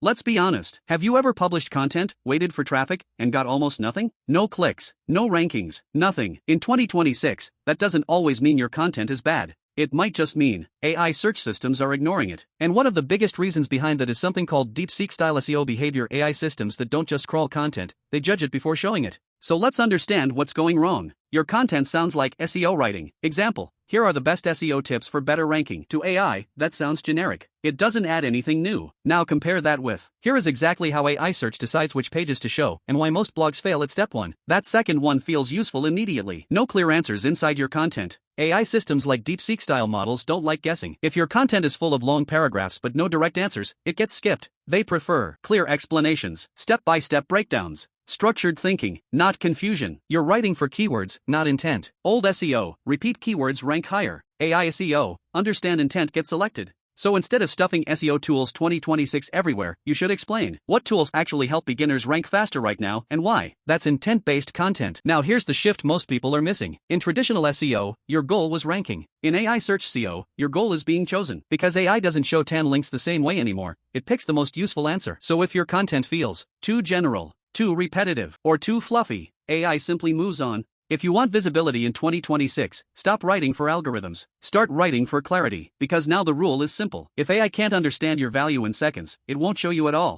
Let's be honest. Have you ever published content, waited for traffic, and got almost nothing? No clicks, no rankings, nothing. In 2026, that doesn't always mean your content is bad. It might just mean AI search systems are ignoring it. And one of the biggest reasons behind that is something called DeepSeek-style SEO behavior. AI systems that don't just crawl content, they judge it before showing it. So let's understand what's going wrong. Your content sounds like SEO writing. Example, here are the best SEO tips for better ranking. To AI, that sounds generic. It doesn't add anything new. Now compare that with, here is exactly how AI search decides which pages to show and why most blogs fail at step 1. That second one feels useful immediately. No clear answers inside your content. AI systems like DeepSeek-style models don't like guessing. If your content is full of long paragraphs but no direct answers, it gets skipped. They prefer clear explanations, step-by-step breakdowns, structured thinking, not confusion. You're writing for keywords, not intent. Old SEO, repeat keywords rank higher. AI SEO, understand intent get selected. So instead of stuffing SEO tools 2026 everywhere, you should explain what tools actually help beginners rank faster right now and why. That's intent-based content. Now here's the shift most people are missing. In traditional SEO, your goal was ranking. In AI search SEO, your goal is being chosen. Because AI doesn't show 10 links the same way anymore, it picks the most useful answer. So if your content feels too general, too repetitive, or too fluffy, AI simply moves on. If you want visibility in 2026, stop writing for algorithms. Start writing for clarity, because now the rule is simple. If AI can't understand your value in seconds, it won't show you at all.